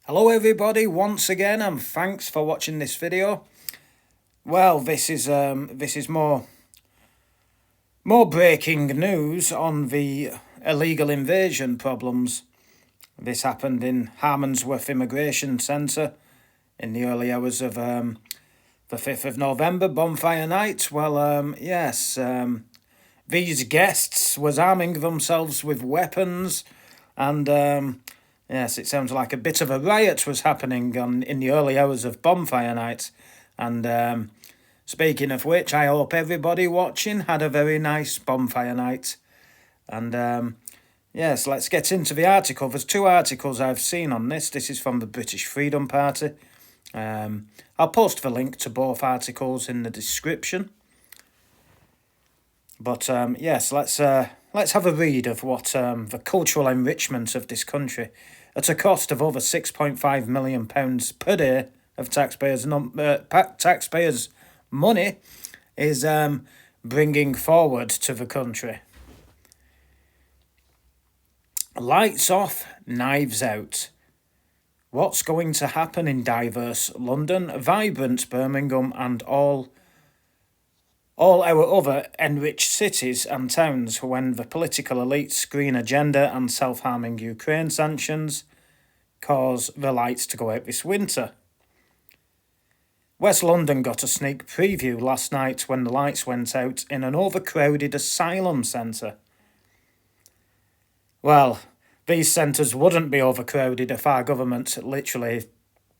Hello everybody once again, and thanks for watching this video. Well, this is more breaking news on the illegal invasion problems. This happened in Harmondsworth Immigration Centre in the early hours of the 5th of November, bonfire night. Well, these guests was arming themselves with weapons, and yes, it sounds like a bit of a riot was happening in the early hours of bonfire night. And speaking of which, I hope everybody watching had a very nice bonfire night. And yes, let's get into the article. There's two articles I've seen on this. This is from the British Freedom Party. I'll post the link to both articles in the description. But yes, let's have a read of what the cultural enrichment of this country, at a cost of over £6.5 million per day of taxpayers' money, is bringing forward to the country. Lights off, knives out. What's going to happen in diverse London, vibrant Birmingham, and all our other enriched cities and towns when the political elite's green agenda and self-harming Ukraine sanctions cause the lights to go out this winter? West London got a sneak preview last night when the lights went out in an overcrowded asylum centre. Well, these centres wouldn't be overcrowded if our government literally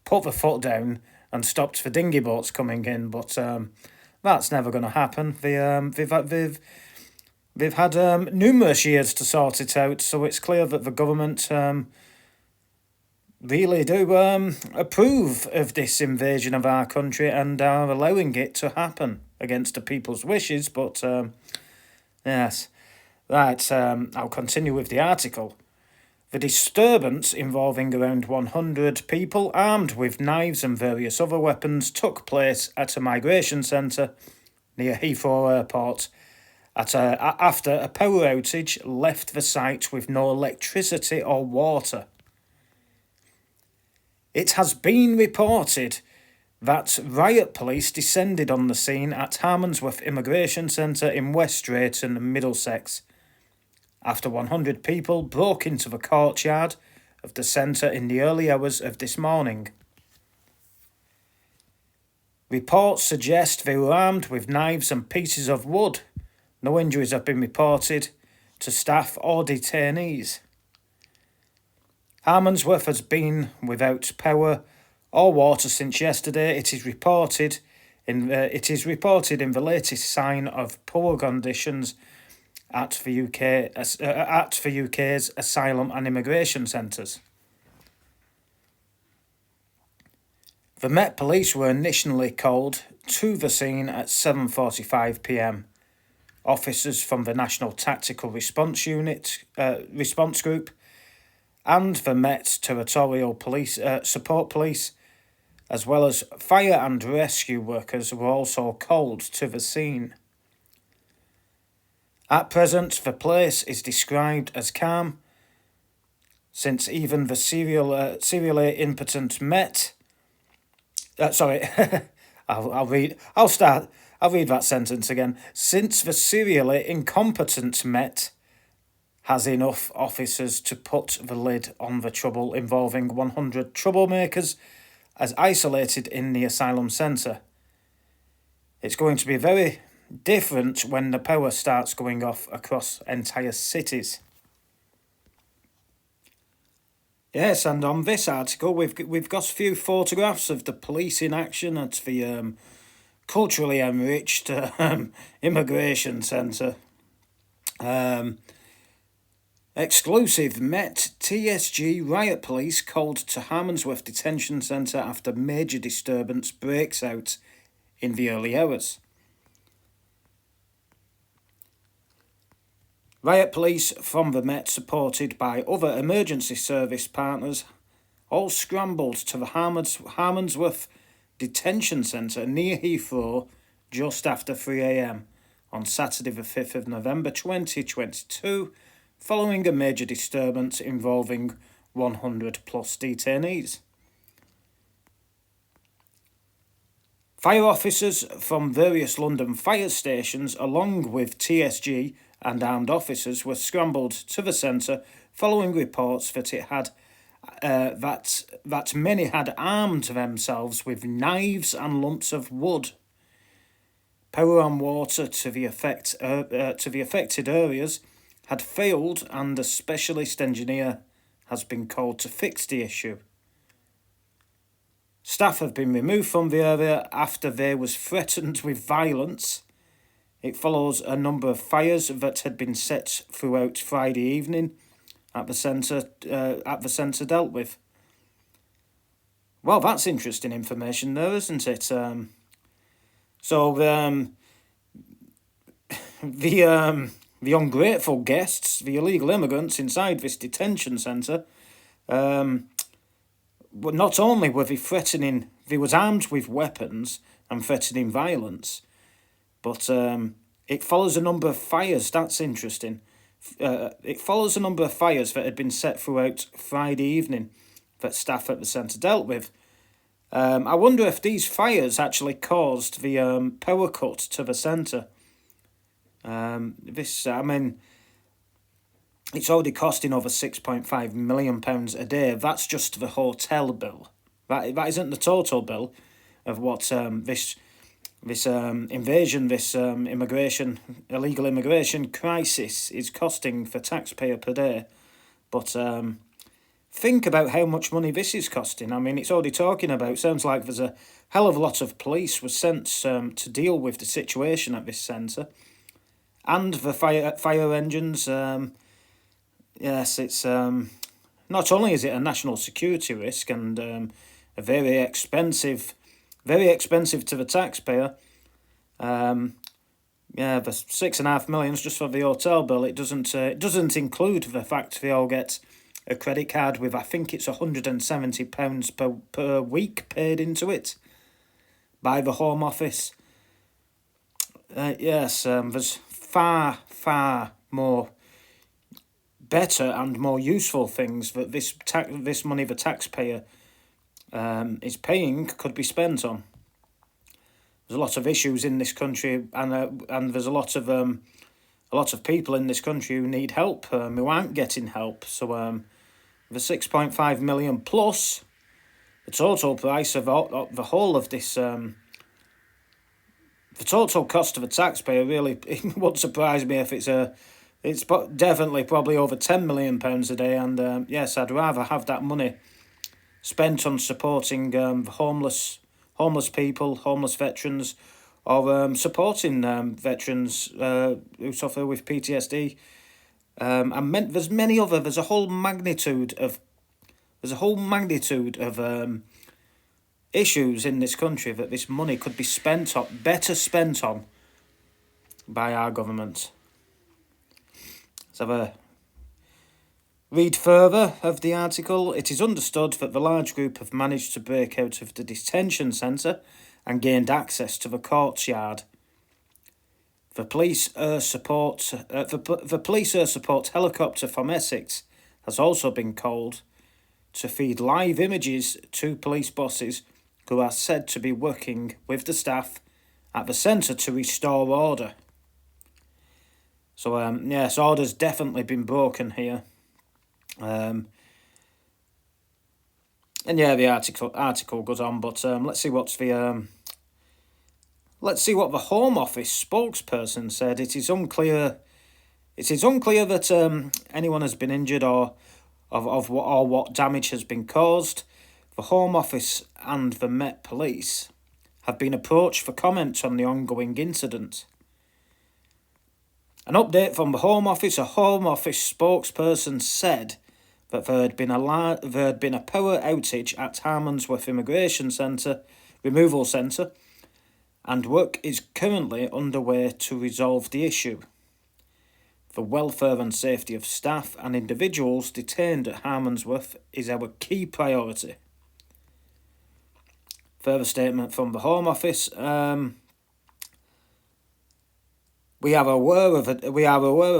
put the foot down and stopped the dinghy boats coming in, but that's never going to happen. They've had numerous years to sort it out, so it's clear that the government really do approve of this invasion of our country and are allowing it to happen against the people's wishes. But yes, right. I'll continue with the article. The disturbance, involving around 100 people armed with knives and various other weapons, took place at a migration centre near Heathrow Airport after a power outage left the site with no electricity or water. It has been reported that riot police descended on the scene at Harmondsworth Immigration Centre in West Drayton, Middlesex, after 100 people broke into the courtyard of the centre in the early hours of this morning. Reports suggest they were armed with knives and pieces of wood. No injuries have been reported to staff or detainees. Harmondsworth has been without power or water since yesterday. It is reported in the latest sign of poor conditions at the UK's asylum and immigration centres. The Met Police were initially called to the scene at 7:45 p.m. Officers from the National Tactical Response Group and the Met Territorial Police Support Police, as well as fire and rescue workers, were also called to the scene. At present, the place is described as calm, since even the serially impotent Met. I'll read that sentence again. Since the serially incompetent Met has enough officers to put the lid on the trouble involving 100 troublemakers as isolated in the asylum centre. It's going to be very different when the power starts going off across entire cities. Yes, and on this article, we've got a few photographs of the police in action at the culturally enriched immigration centre. Exclusive Met TSG riot police called to Harmondsworth Detention Centre after major disturbance breaks out in the early hours. Riot police from the Met, supported by other emergency service partners, all scrambled to the Harmondsworth Detention Centre near Heathrow just after 3 a.m. on Saturday the 5th of November 2022, following a major disturbance involving 100 plus detainees. Fire officers from various London fire stations, along with TSG and armed officers, were scrambled to the centre following reports that that many had armed themselves with knives and lumps of wood. Power and water to the affected areas had failed, and a specialist engineer has been called to fix the issue. Staff have been removed from the area after they was threatened with violence. It follows a number of fires that had been set throughout Friday evening at the centre dealt with. Well, that's interesting information there, isn't it? So the ungrateful guests, the illegal immigrants inside this detention centre, not only were they threatening, they was armed with weapons and threatening violence, but it follows a number of fires. That's interesting. It follows a number of fires that had been set throughout Friday evening that staff at the centre dealt with. I wonder if these fires actually caused the power cut to the centre. It's already costing over £6.5 million a day. That's just the hotel bill. That isn't the total bill of what this invasion, this illegal immigration crisis is costing for taxpayer per day. But think about how much money this is costing. I mean, it's already talking about. Sounds like there's a hell of a lot of police was sent to deal with the situation at this centre, and the fire engines. Yes, it's not only is it a national security risk and a very expensive to the taxpayer. The £6.5 million just for the hotel bill. It doesn't include the fact they all get a credit card with, I think it's £170 per week paid into it by the Home Office. There's far more better and more useful things that this money the taxpayer is paying could be spent on. There's a lot of issues in this country, and there's a lot of people in this country who need help, who aren't getting help. So the 6.5 million plus the total price of the whole of this. The total cost of a taxpayer really, it wouldn't surprise me if it's definitely probably over £10 million a day, and yes, I'd rather have that money spent on supporting the homeless people, homeless veterans, or supporting veterans who suffer with PTSD. There's a whole magnitude of issues in this country that this money could be better spent on by our government. Let's have a read further of the article. It is understood that the large group have managed to break out of the detention centre and gained access to the courtyard. The police air support helicopter from Essex has also been called to feed live images to police bosses who are said to be working with the staff at the centre to restore order. So yes, order's definitely been broken here. And yeah, the article goes on, but let's see what the Home Office spokesperson said. It is unclear that anyone has been injured or what damage has been caused. The Home Office and the Met Police have been approached for comment on the ongoing incident. An update from the Home Office. A Home Office spokesperson said that there had been a power outage at Harmondsworth Immigration Centre, Removal Centre, and work is currently underway to resolve the issue. The welfare and safety of staff and individuals detained at Harmondsworth is our key priority. Further statement from the Home Office. We are aware of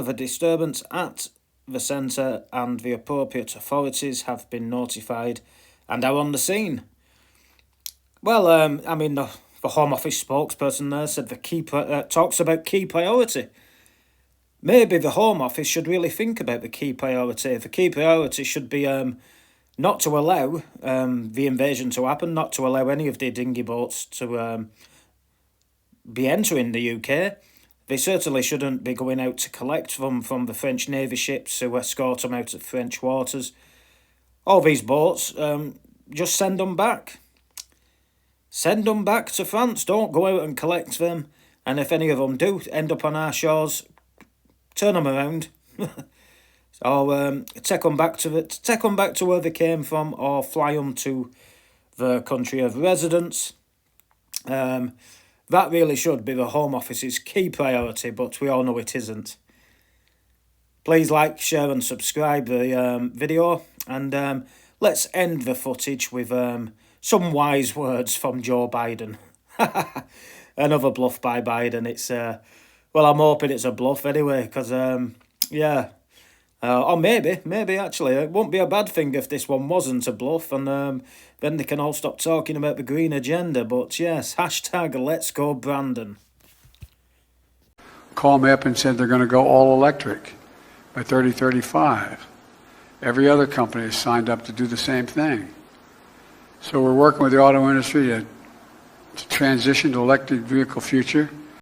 a disturbance at the centre, and the appropriate authorities have been notified and are on the scene. Well, the Home Office spokesperson there said talks about key priority. Maybe the Home Office should really think about the key priority. The key priority should be not to allow the invasion to happen, not to allow any of the dinghy boats to be entering the UK. They certainly shouldn't be going out to collect them from the French Navy ships to escort them out of French waters. All these boats, just send them back. Send them back to France. Don't go out and collect them. And if any of them do end up on our shores, turn them around. Or take them back to where they came from, or fly them to the country of residence. That really should be the Home Office's key priority, but we all know it isn't. Please like, share and subscribe the video, and let's end the footage with some wise words from Joe Biden. Another bluff by Biden. It's well, I'm hoping it's a bluff anyway, because yeah. Or maybe actually, it won't be a bad thing if this one wasn't a bluff, and then they can all stop talking about the green agenda. But yes, hashtag Let's Go Brandon. Called me up and said they're going to go all electric by 2035. Every other company has signed up to do the same thing. So we're working with the auto industry to transition to electric vehicle future.